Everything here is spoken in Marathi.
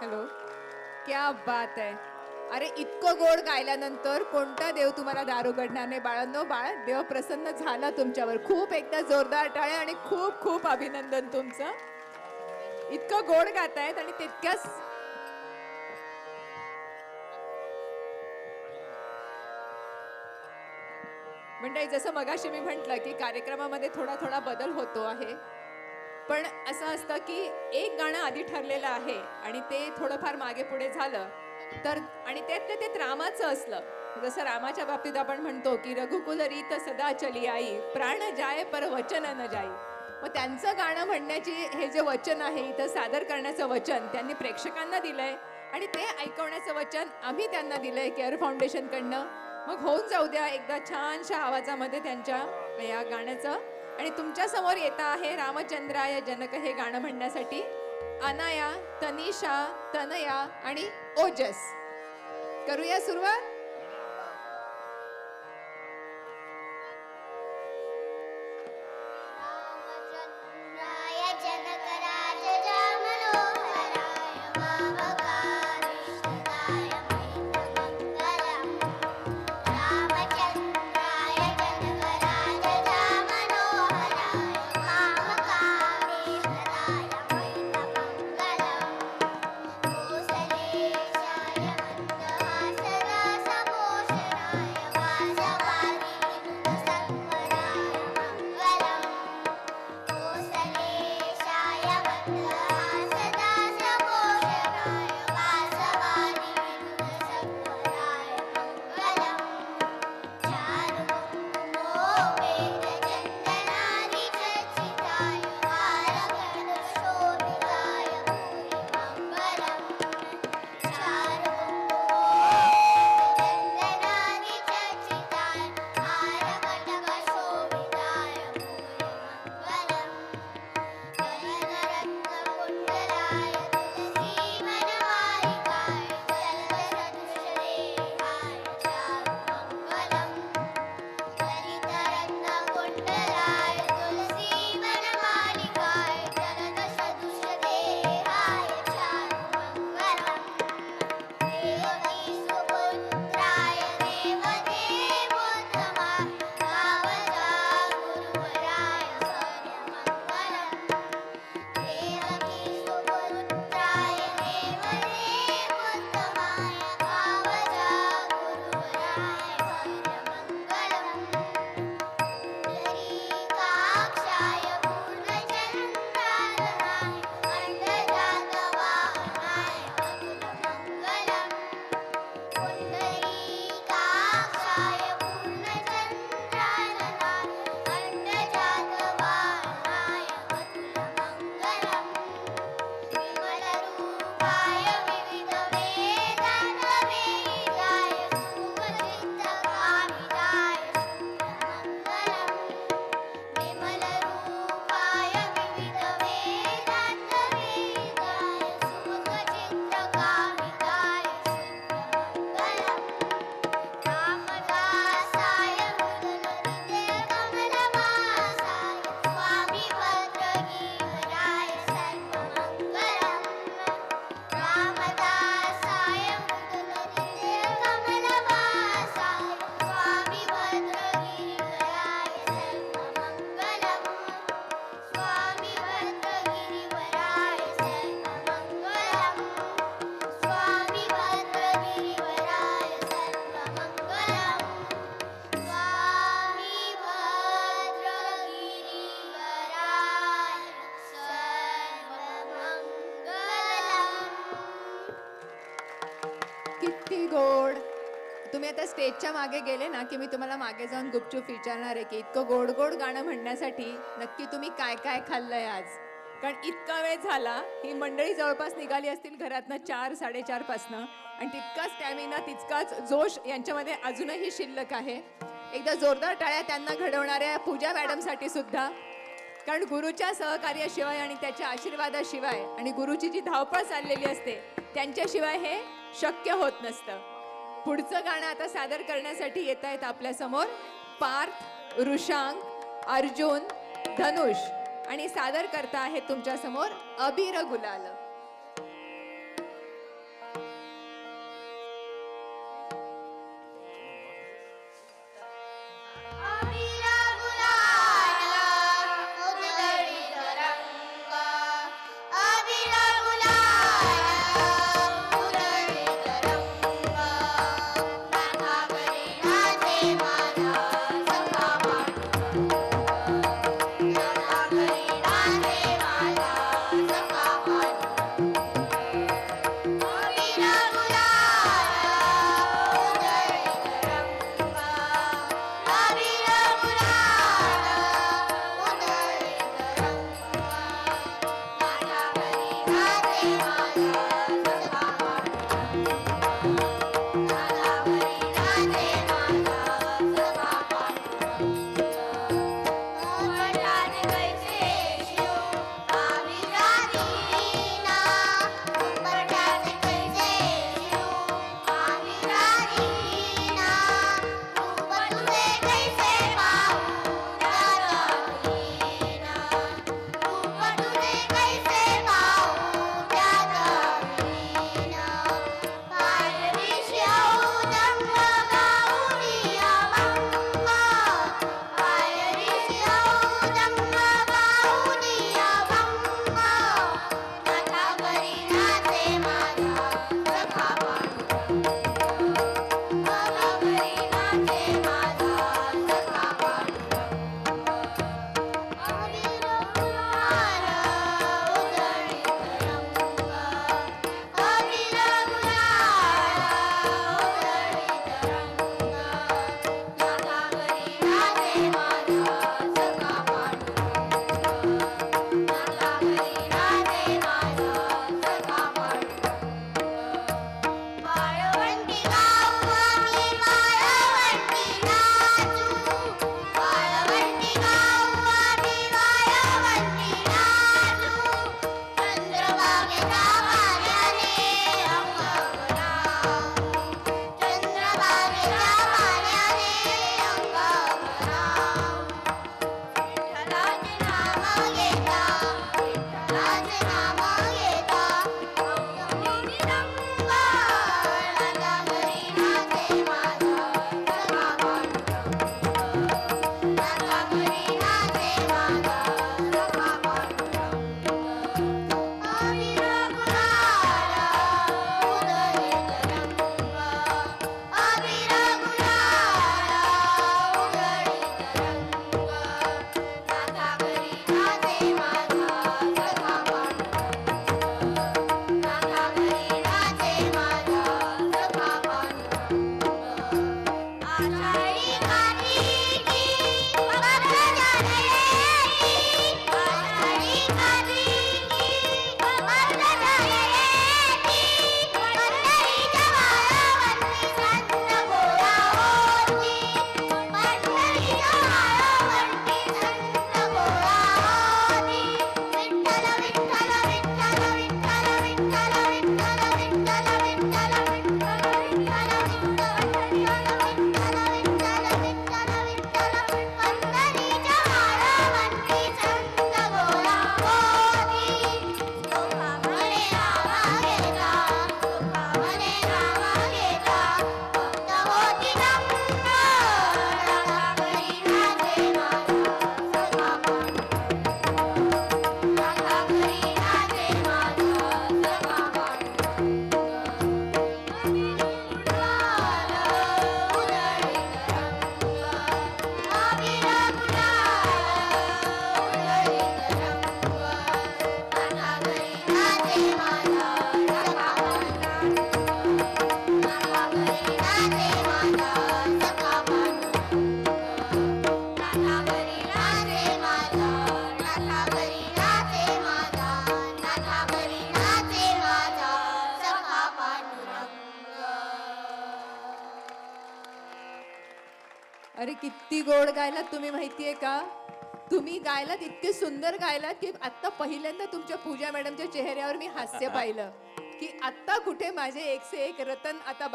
हॅलो, क्या बात आहे. अरे इतकं गोड गायल्यानंतर कोणता देव तुम्हाला दार उघडणार नाही बाळांनो. बाळ देव प्रसन्न झाला तुमच्यावर. खूप एकदा जोरदार टाळ्या आणि खूप खूप अभिनंदन तुमचं. इतकं गोड गातायत आणि तितक्याच म्हणजे जसं मगाशी मी म्हटलं की कार्यक्रमामध्ये थोडा थोडा बदल होतो आहे. पण असं असतं की एक गाणं आधी ठरलेलं आहे आणि ते थोडंफार मागे पुढे झालं तर आणि त्यातल्या त्यात रामाचं असलं. जसं रामाच्या बाबतीत आपण म्हणतो की रघुकुल रीत सदा चली आई, प्राण जाय पर वचन न जाई. मग त्यांचं गाणं म्हणण्याची हे जे वचन आहे इथं सादर करण्याचं वचन त्यांनी प्रेक्षकांना दिलंय आणि ते ऐकवण्याचं वचन आम्ही त्यांना दिलंय केअर फाउंडेशनकडनं. मग होऊन जाऊ द्या एकदा छानशा आवाजामध्ये त्यांच्या या गाण्याचं. आणि तुमच्या समोर येत आहे रामचंद्राय जनक हे गाणं म्हणण्यासाठी अनाया, तनिषा, तनया आणि ओजस. करूया सुरुवात. किती गोड. तुम्ही आता स्टेजच्या मागे गेले ना की मी तुम्हाला मागे जाऊन गुपचूप विचारणार आहे की इतकं गोड गोड गाणं म्हणण्यासाठी नक्की तुम्ही काय काय खाल्लंय आज. कारण इतका वेळ झाला, ही मंडळी जवळपास निघाली असतील घरातनं 4-4:30 पासनं आणि तितकाच स्टॅमिना तितकाच जोश यांच्यामध्ये अजूनही शिल्लक आहे. एकदा जोरदार टाळ्या त्यांना घडवणाऱ्या पूजा मॅडमसाठी सुद्धा. कारण गुरुच्या सहकार्याशिवाय आणि त्याच्या आशीर्वादाशिवाय आणि गुरुची जी धावपळ चाललेली असते त्यांच्याशिवाय हे शक्य होत नसतं. पुढचं गाणं आता सादर करण्यासाठी येत आहेत आपल्या समोर पार्थ, ऋषांक, अर्जुन, धनुष आणि सादर करता आहेत तुमच्या समोर अबीर गुलाल. अरे किती गोड गायलात तुम्ही माहितीये का? तुम्ही गायलात, इतके सुंदर गायलात की आता पहिल्यांदा तुमच्या पूजा मॅडमच्या चेहऱ्यावर मी हास्य पाहिलं की आता कुठे माझे एक से एक रतन आता